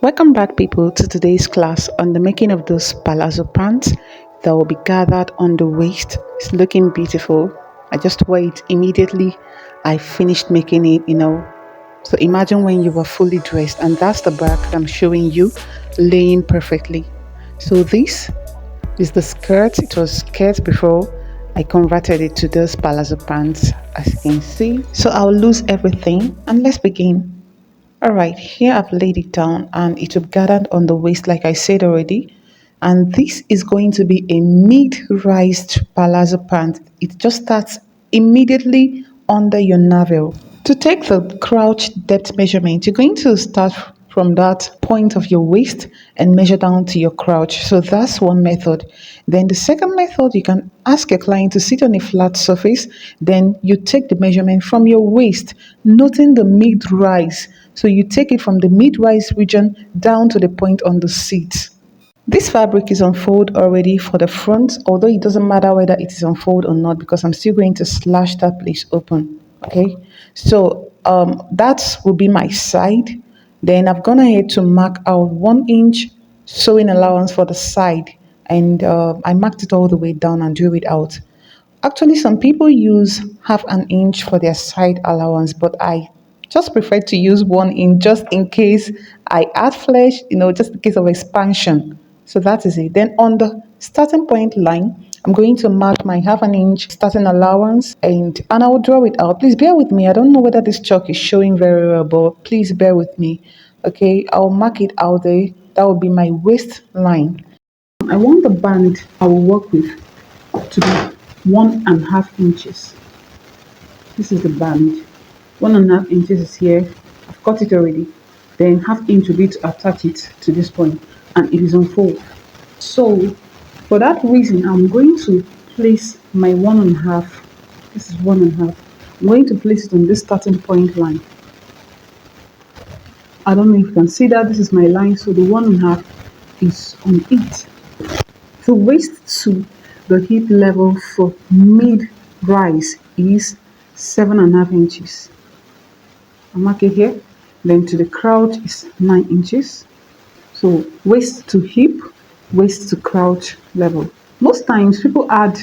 Welcome back, people, to today's class on the making of those palazzo pants that will be gathered on the waist. It's looking beautiful. I just wore it immediately. I finished making it. So imagine when you were fully dressed, and that's the back I'm showing you laying perfectly. So this is the skirt. It was skirt before. I converted it to those palazzo pants, as you can see. So I'll lose everything, and let's begin. Alright, here I've laid it down and it will be gathered on the waist like I said already. And this is going to be a mid-rised palazzo pant. It just starts immediately under your navel. To take the crouch depth measurement, you're going to start from that point of your waist and measure down to your crouch. So that's one method. Then the second method, you can ask a client to sit on a flat surface. Then you take the measurement from your waist, noting the mid rise. So you take it from the mid rise region down to the point on the seat. This fabric is on fold already for the front, although it doesn't matter whether it is on fold or not because I'm still going to slash that place open. Okay, so that will be my side. Then I've gone ahead to mark out 1 inch sewing allowance for the side, and I marked it all the way down and drew it out. Actually, some people use half an inch for their side allowance, but I just prefer to use 1 inch just in case I add flesh, just in case of expansion. So that is it. Then on the starting point line, I'm going to mark my half an inch starting allowance and I will draw it out. Please bear with me. I don't know whether this chalk is showing very well, but please bear with me. Okay, I'll mark it out there. That will be my waistline. I want the band I will work with to be 1.5 inches. This is the band. 1.5 inches is here. I've cut it already. Then half inch will be to attach it to this point, and it is on fold. So for that reason, I'm going to place my 1.5. This is 1.5. I'm going to place it on this starting point line. I don't know if you can see that. This is my line, so the 1.5 is on it. The waist to the hip level for mid rise is 7.5 inches. I mark it here. Then to the crouch is 9 inches. So waist to hip, waist to crouch level. Most times people add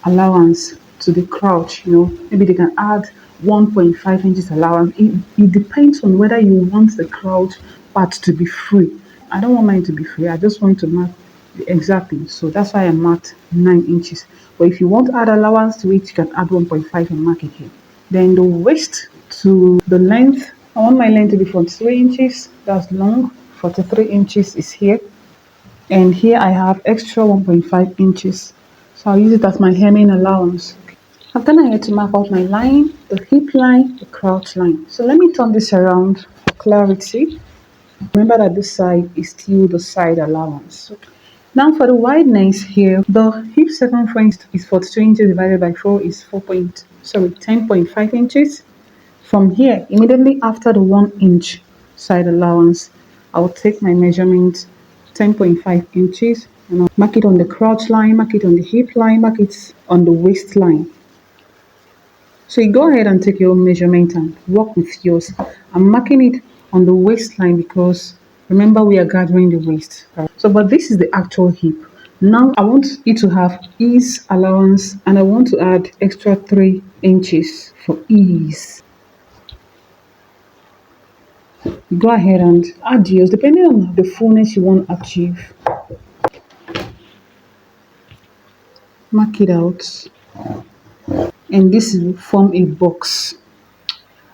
allowance to the crouch, maybe they can add 1.5 inches allowance. It depends on whether you want the crouch part to be free. I don't want mine to be free. I just want to mark the exact thing. So that's why I marked 9 inches. But if you want to add allowance to it, you can add 1.5 and mark it here. Then the waist to the length, I want my length to be 43 inches. That's long. 43 inches is here. And here I have extra 1.5 inches. So I'll use it as my hemming allowance. I've gone ahead to mark out my line, the hip line, the crouch line. So let me turn this around for clarity. Remember that this side is still the side allowance. Now for the wideness here, the hip circumference is 42 inches divided by 4 is 10.5 inches. From here, immediately after the 1 inch side allowance, I'll take my measurement 10.5 inches and I'll mark it on the crouch line, mark it on the hip line, mark it on the waist line. So you go ahead and take your own measurement and work with yours. I'm marking it on the waistline because remember we are gathering the waist. So but this is the actual hip. Now I want it to have ease allowance and I want to add extra 3 inches for ease. Go ahead and add yours depending on the fullness you want to achieve. Mark it out and this will form a box.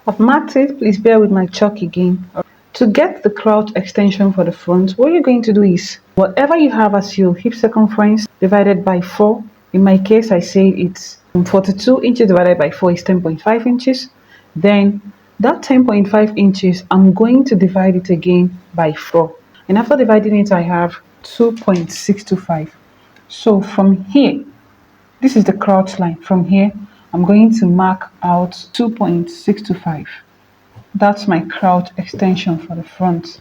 I've marked it. Please bear with my chalk again. To get the crouch extension for the front, what you're going to do is whatever you have as your hip circumference divided by 4. In my case, I say it's 42 inches divided by 4 is 10.5 inches. Then that 10.5 inches, I'm going to divide it again by 4. And after dividing it, I have 2.625. So from here, this is the crouch line. From here, I'm going to mark out 2.625. That's my crouch extension for the front.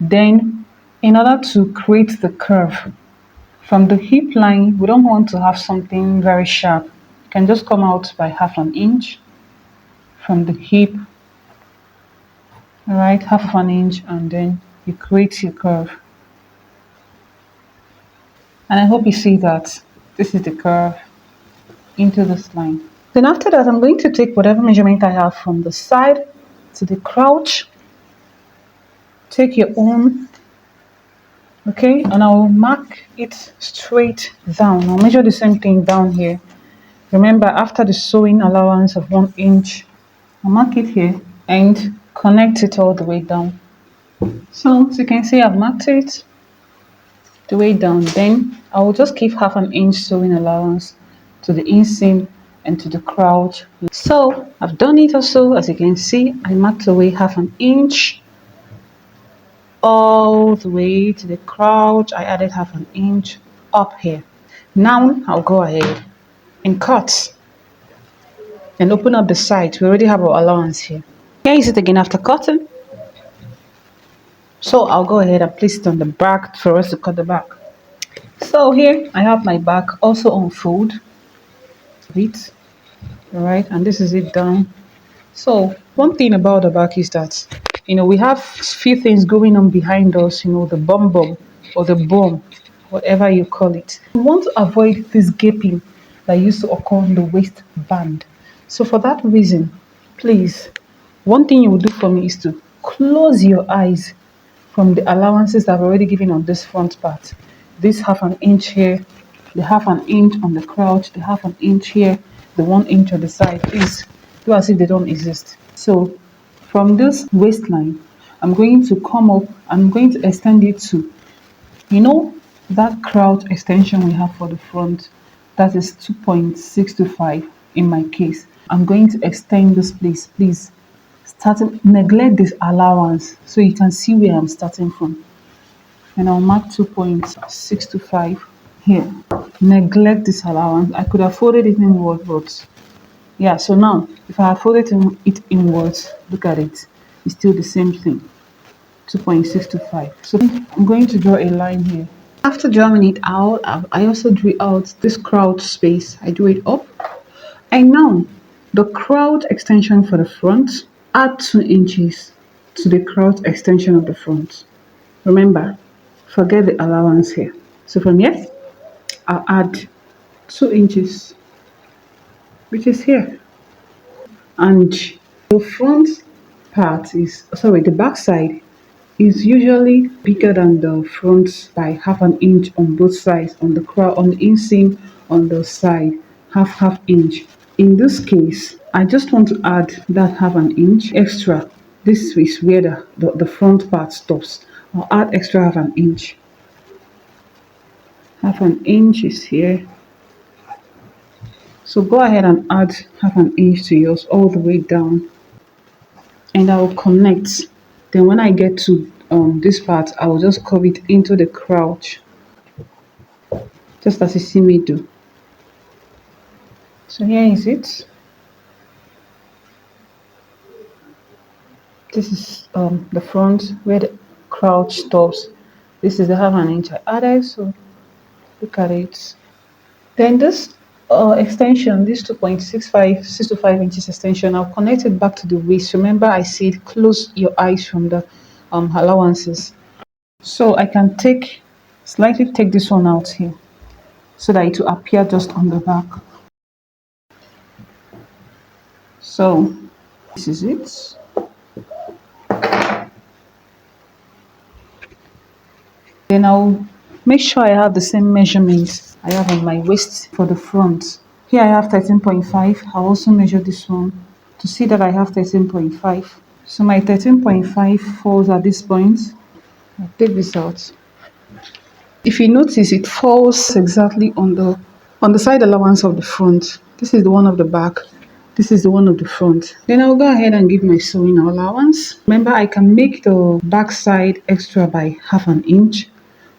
Then, in order to create the curve, from the hip line, we don't want to have something very sharp. You can just come out by half an inch from the hip, alright, half of an inch, and then you create your curve. And I hope you see that this is the curve into this line. Then after that, I'm going to take whatever measurement I have from the side to the crouch. Take your own, okay, and I'll mark it straight down. I'll measure the same thing down here. Remember, after the sewing allowance of 1 inch, I'll mark it here and connect it all the way down. So as you can see, I've marked it the way down. Then I will just give half an inch sewing allowance to the inseam and to the crouch. So I've done it also. As you can see, I marked away half an inch all the way to the crouch. I added half an inch up here. Now I'll go ahead and cut and open up the side. We already have our allowance here. Here is it again after cutting. So I'll go ahead and place it on the back for us to cut the back. So here I have my back also unfold it, all right, and this is it down. So one thing about the back is that, we have few things going on behind us, the bum bum or the bum, whatever you call it. We want to avoid this gaping that used to occur on the waistband. So for that reason, please, one thing you will do for me is to close your eyes from the allowances that I've already given on this front part. This half an inch here, the half an inch on the crouch, the half an inch here, the 1 inch on the side. Please do as if they don't exist. So from this waistline, I'm going to come up, I'm going to extend it to, that crouch extension we have for the front. That is 2.625 in my case. I'm going to extend this place, please. Neglect this allowance so you can see where I'm starting from. And I'll mark 2.625 here. Neglect this allowance. I could have folded it inward, but yeah, so now if I have folded it inwards, look at it. It's still the same thing. 2.625. So I'm going to draw a line here. After drawing it out, I also drew out this crouch space. I drew it up. And now the crouch extension for the front, add 2 inches to the crouch extension of the front. Remember, forget the allowance here. So from here, I'll add 2 inches, which is here. And the front part the back side is usually bigger than the front by half an inch on both sides, on the inseam, on the side, half inch. In this case, I just want to add that half an inch extra. This is where the front part stops. I'll add extra half an inch. Half an inch is here. So go ahead and add half an inch to yours all the way down. And I will connect. Then when I get to this part, I will just curve it into the crouch. Just as you see me do. So here is it. This is the front where the crouch stops. This is the half an inch I added, so look at it. Then this extension, this 6 to 5 inches extension, I'll connect it back to the waist. Remember I said close your eyes from the allowances. So I can slightly take this one out here so that it will appear just on the back. So this is it. Then I'll make sure I have the same measurements I have on my waist for the front. Here I have 13.5. I'll also measure this one to see that I have 13.5. So my 13.5 falls at this point. I'll take this out. If you notice, it falls exactly on the side allowance of the front. This is the one of the back. This is the one of the front. Then I'll go ahead and give my sewing allowance. Remember, I can make the back side extra by half an inch.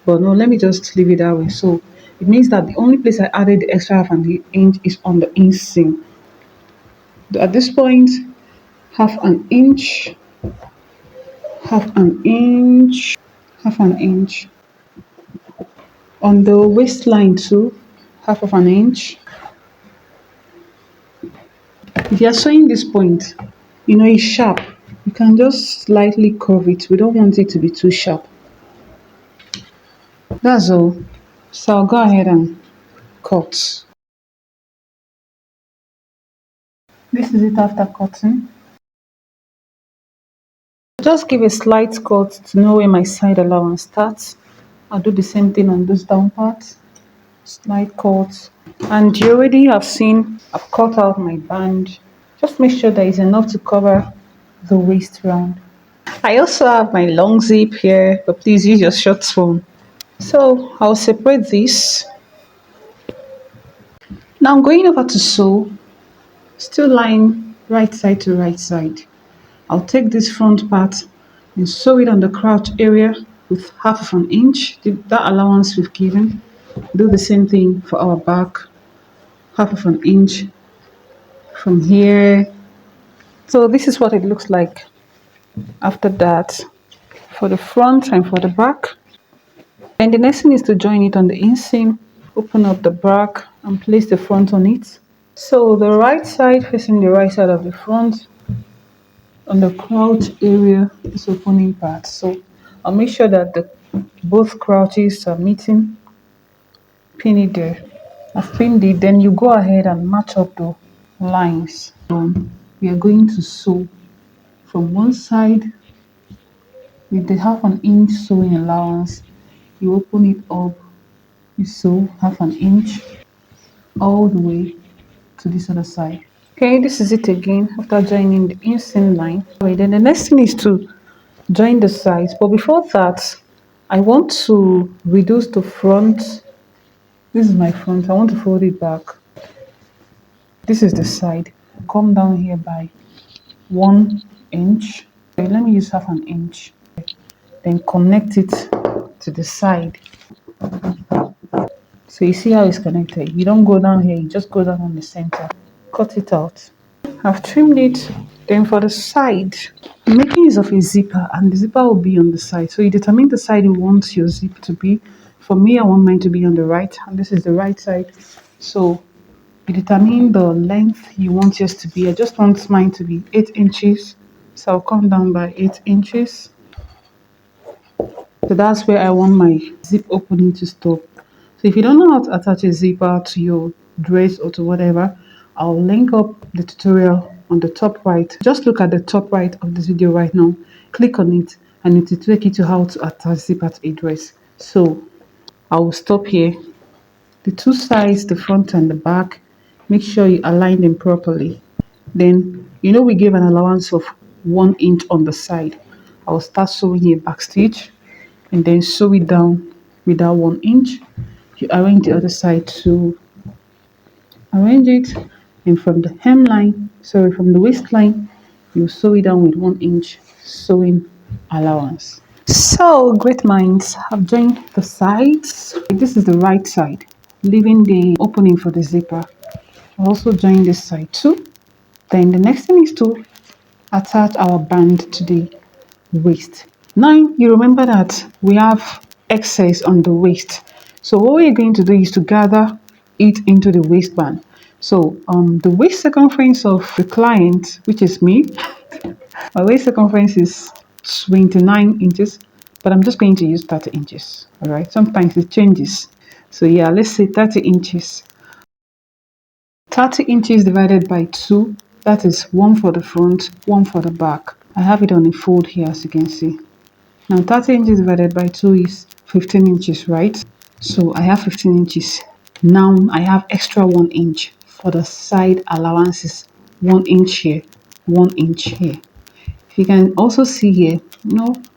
But no, let me just leave it that way. So it means that the only place I added the extra half an inch is on the inseam. At this point, half an inch, half an inch, half an inch. On the waistline too, half of an inch. If you're sewing this point, it's sharp. You can just slightly curve it. We don't want it to be too sharp. That's all. So I'll go ahead and cut. This is it after cutting. Just give a slight cut to know where my side allowance starts. I'll do the same thing on this down part. Slight cut. And you already have seen I've cut out my band. Just make sure there is enough to cover the waist round. I also have my long zip here, but please use your short phone. So I'll separate this. Now I'm going over to sew, still lying right side to right side. I'll take this front part and sew it on the crotch area with half of an inch, that allowance we've given. Do the same thing for our back, half of an inch from here. So this is what it looks like after that for the front and for the back. And the next thing is to join it on the inseam, open up the back and place the front on it. So the right side facing the right side of the front on the crouch area is opening part. So I'll make sure that the both crouches are meeting, pin it there. I've pinned it, then you go ahead and match up the lines. We are going to sew from one side with the half an inch sewing allowance. You open it up, you sew half an inch all the way to this other side. Okay, this is it again after joining the inseam line. Okay, then the next thing is to join the sides, but before that I want to reduce the front. This is my front. I want to fold it back. This is the side. Come down here by 1 inch. Okay, let me use half an inch, then connect it to the side. So you see how it's connected. You don't go down here, you just go down on the center. Cut it out. I've trimmed it. Then for the side, I'm making use of a zipper, and the zipper will be on the side. So you determine the side you want your zip to be. For me, I want mine to be on the right, and this is the right side. So you determine the length you want yours to be. I just want mine to be 8 inches. So I'll come down by 8 inches. So that's where I want my zip opening to stop. So if you don't know how to attach a zipper to your dress or to whatever, I'll link up the tutorial on the top right. Just look at the top right of this video right now. Click on it and it will take you to how to attach zipper to a dress. So I will stop here. The two sides, the front and the back, make sure you align them properly. Then, we gave an allowance of 1 inch on the side. I will start sewing here back stitch and then sew it down with that 1 inch. You arrange the other side to arrange it, and from the from the waistline, you sew it down with 1 inch sewing allowance. So great minds have joined the sides. This is the right side, leaving the opening for the zipper. I'll also join this side too. Then the next thing is to attach our band to the waist. Now you remember that we have excess on the waist. So what we're going to do is to gather it into the waistband. So the waist circumference of the client, which is me, my waist circumference is 29 inches, but I'm just going to use 30 inches. All right, sometimes it changes. So yeah, let's say 30 inches. 30 inches divided by 2, that is 1 for the front, 1 for the back. I have it on a fold here, as you can see. Now 30 inches divided by 2 is 15 inches, right? So I have 15 inches. Now I have extra 1 inch for the side allowances. 1 inch here, 1 inch here. If you can also see here,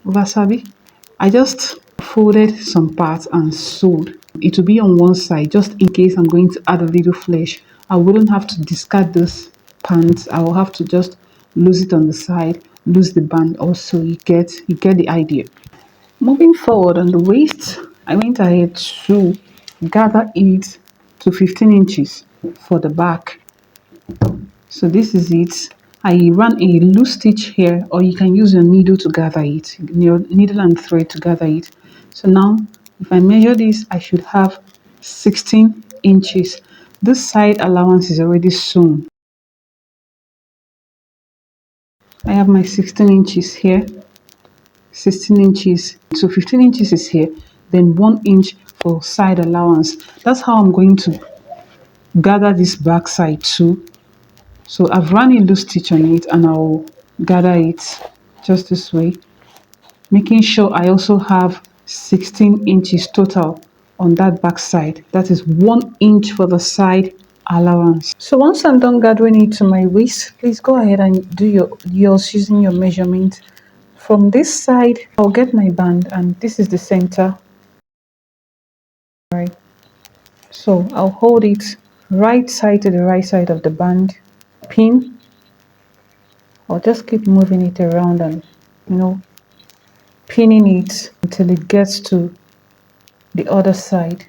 wasabi, I just folded some parts and sewed. It will be on one side just in case I'm going to add a little flesh. I wouldn't have to discard this pants. I will have to just lose it on the side, lose the band also. You get the idea. Moving forward on the waist, I went ahead to gather it to 15 inches for the back. So this is it. I ran a loose stitch here, or you can use your needle to gather it, your needle and thread to gather it. So now if I measure this, I should have 16 inches. This side allowance is already sewn. I have my 16 inches here, 16 inches. So 15 inches is here, then 1 inch for side allowance. That's how I'm going to gather this back side too. So I've run a loose stitch on it and I'll gather it just this way, making sure I also have 16 inches total on that back side. That is 1 inch for the side allowance. So once I'm done gathering it to my waist, please go ahead and do yours using your measurement. From this side, I'll get my band, and this is the center. Right. So I'll hold it right side to the right side of the band, pin. I'll just keep moving it around and, you know, pinning it until it gets to the other side.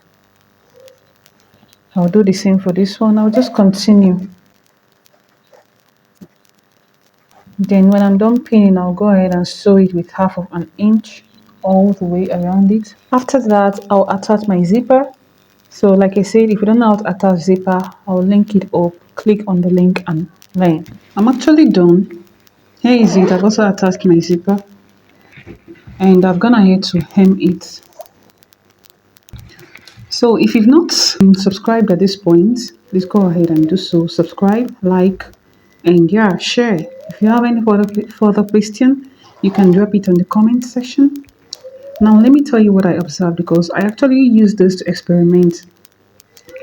I'll do the same for this one. I'll just continue. Then when I'm done pinning, I'll go ahead and sew it with 1/2 inch all the way around it. After that, I'll attach my zipper. So like I said, if you don't know how to attach zipper, I'll link it up. Click on the link and learn. I'm actually done. Here is it. I've also attached my zipper and I've gone ahead to hem it. So if you've not subscribed at this point, please go ahead and do so. Subscribe, like, and yeah, share. If you have any further question, you can drop it on the comment section. Now let me tell you what I observed, because I actually use this to experiment.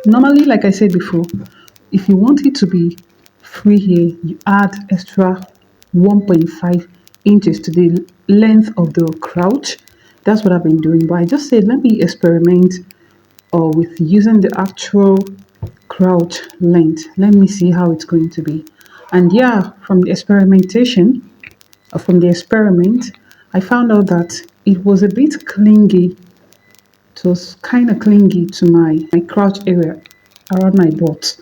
Normally, like I said before, if you want it to be free here, you add extra 1.5 inches to the length of the crouch. That's what I've been doing, but I just said let me experiment with using the actual crouch length. Let me see how it's going to be. And yeah, from the experimentation, or from the experiment, I found out that it was a bit clingy. It was kind of clingy to my crouch area around my butt.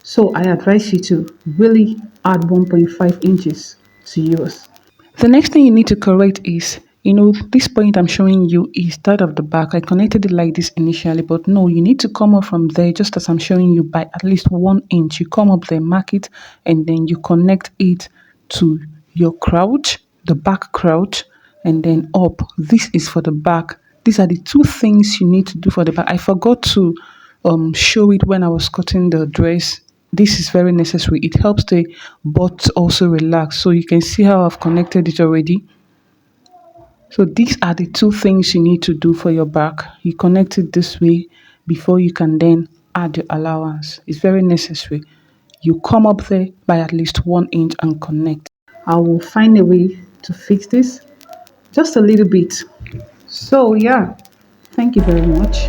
So I advise you to really add 1.5 inches to yours. The next thing you need to correct is, this point I'm showing you is that of the back. I connected it like this initially, but no, you need to come up from there just as I'm showing you by at least 1 inch. You come up there, mark it, and then you connect it to your crouch, the back crouch, and then up. This is for the back. These are the two things you need to do for the back. I forgot to show it when I was cutting the dress. This is very necessary. It helps the butt also relax. So you can see how I've connected it already. So these are the two things you need to do for your back. You connect it this way before you can then add your allowance. It's very necessary. You come up there by at least 1 inch and connect. I will find a way to fix this just a little bit. So yeah, thank you very much.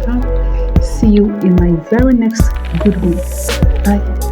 See you in my very next good one. Bye.